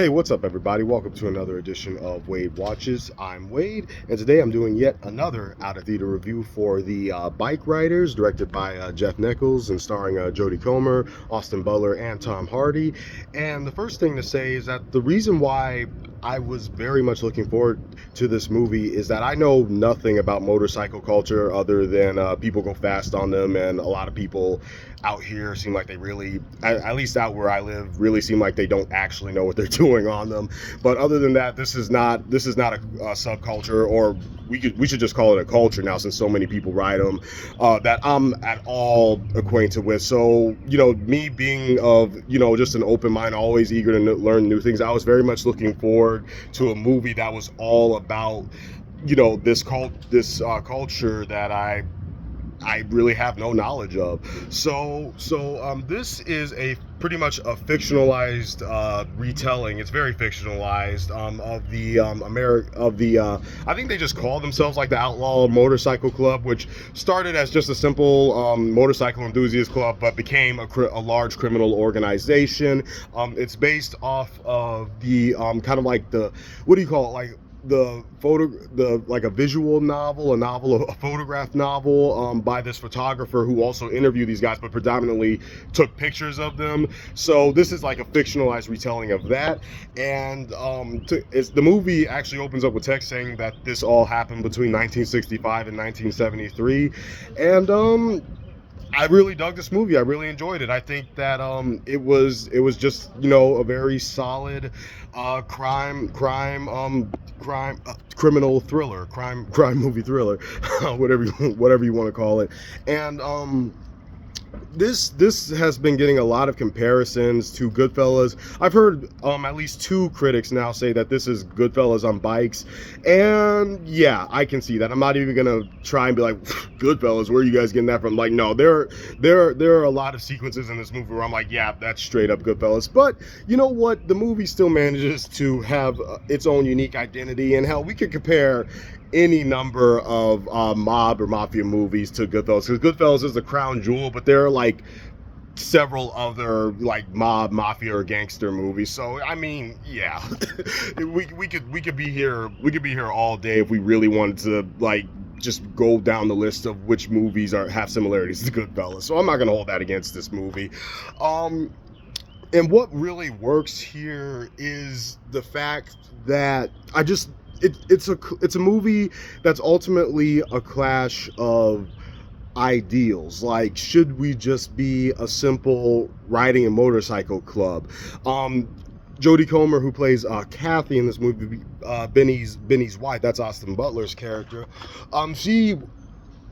Hey, what's up, everybody? Welcome to another edition of Wade Watches. I'm Wade, and today I'm doing yet another out-of-theater review for the Bike Riders, directed by Jeff Nichols and starring Jodie Comer, Austin Butler, and Tom Hardy. And the first thing to say is that the reason why I was very much looking forward to this movie is that I know nothing about motorcycle culture other than people go fast on them, and a lot of people out here seem like they really, at least out where I live, really seem like they don't actually know what they're doing on them. But other than that, this is not a subculture, or we should just call it a culture now, since so many people ride them, that I'm at all acquainted with. So, me being of, just an open mind, always eager to learn new things, I was very much looking forward to a movie that was all about, this culture that I really have no knowledge of. So this is a pretty much a fictionalized retelling. It's very fictionalized of the I think they just call themselves like the Outlaw Motorcycle Club, which started as just a simple motorcycle enthusiast club, but became a large criminal organization. It's based off of the kind of like the, what do you call it, like like a visual novel, a photograph novel by this photographer who also interviewed these guys, but predominantly took pictures of them. So this is like a fictionalized retelling of that. And the movie actually opens up with text saying that this all happened between 1965 and 1973. And I really dug this movie. I really enjoyed it. I think that it was just, a very solid criminal thriller, crime movie thriller, whatever you want to call it. And this has been getting a lot of comparisons to Goodfellas. I've heard at least two critics now say that this is Goodfellas on bikes, and yeah, I can see that. I'm not even gonna try and be like, Goodfellas, where are you guys getting that from? Like, no, there are a lot of sequences in this movie where I'm like, yeah, that's straight up Goodfellas. But you know what? The movie still manages to have its own unique identity, and hell, we could compare any number of mob or mafia movies to Goodfellas, because Goodfellas is the crown jewel, but there are like several other like mafia or gangster movies. So I mean, yeah, we could be here all day if we really wanted to like just go down the list of which movies have similarities to Goodfellas. So I'm not gonna hold that against this movie. And what really works here is the fact that it's a movie that's ultimately a clash of ideals. Like, should we just be a simple riding and motorcycle club? Jodie Comer, who plays Kathy in this movie, Benny's wife, that's Austin Butler's character.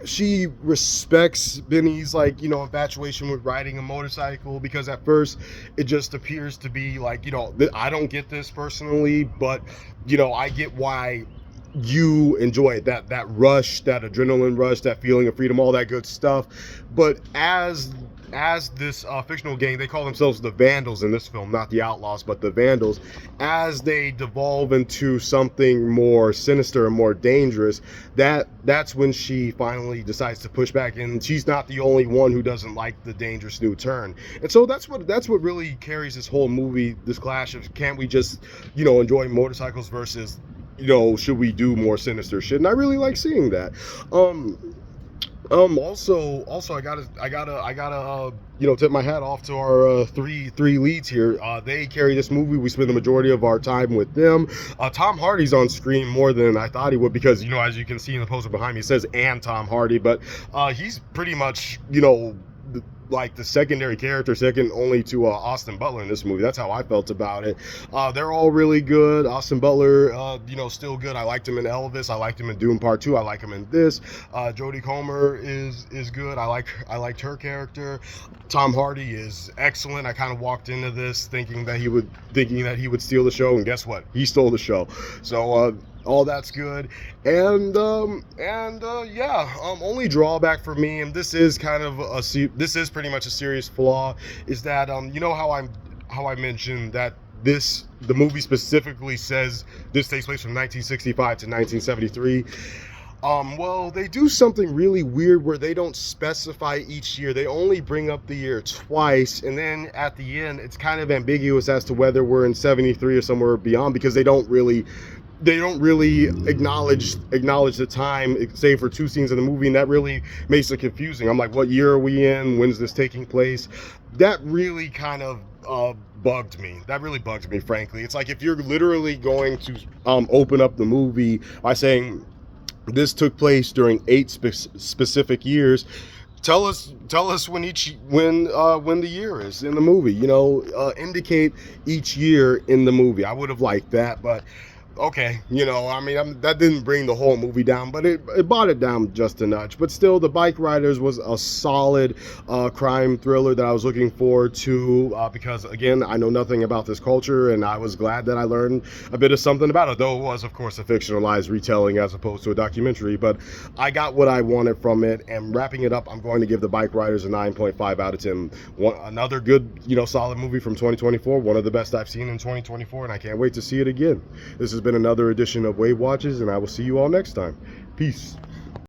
She respects Benny's infatuation with riding a motorcycle, because at first it just appears to be like, I don't get this personally, but I get why you enjoy it, that rush, that adrenaline rush, that feeling of freedom, all that good stuff. But as this fictional gang, they call themselves the Vandals in this film, not the Outlaws, but the Vandals, as they devolve into something more sinister and more dangerous, that's when she finally decides to push back. And she's not the only one who doesn't like the dangerous new turn. And so that's what really carries this whole movie, this clash of, can't we just enjoy motorcycles versus should we do more sinister shit? And I really like seeing that. Also, I gotta tip my hat off to our three leads here. They carry this movie. We spend the majority of our time with them. Tom Hardy's on screen more than I thought he would, because as you can see in the poster behind me, it says "and Tom Hardy," but he's pretty much like the secondary character, second only to Austin Butler in this movie. That's how I felt about it. They're all really good. Austin Butler, still good. I liked him in Elvis. I liked him in Doom Part 2. I like him in this. Jodie Comer is good. I liked her character. Tom Hardy is excellent. I kind of walked into this thinking that he would steal the show, and guess what? He stole the show. So all that's good. And only drawback for me, and this is pretty much a serious flaw, is that how I mentioned that the movie specifically says this takes place from 1965 to 1973. Well, they do something really weird where they don't specify each year. They only bring up the year twice, and then at the end, it's kind of ambiguous as to whether we're in 73 or somewhere beyond, because they don't really acknowledge the time, save for two scenes in the movie, and that really makes it confusing. I'm like, what year are we in? When's this taking place? That really kind of bugged me. That really bugged me, frankly. It's like if you're literally going to open up the movie by saying this took place during eight specific years, tell us when the year is in the movie. Indicate each year in the movie. I would have liked that, but okay, I mean, that didn't bring the whole movie down, but it brought it down just a notch. But still, The Bike Riders was a solid crime thriller that I was looking forward to, because, again, I know nothing about this culture, and I was glad that I learned a bit of something about it, though it was, of course, a fictionalized retelling as opposed to a documentary. But I got what I wanted from it, and wrapping it up, I'm going to give The Bike Riders a 9.5 out of 10. Another good, solid movie from 2024, one of the best I've seen in 2024, and I can't wait to see it again. This has been another edition of Wave Watches, and I will see you all next time. Peace.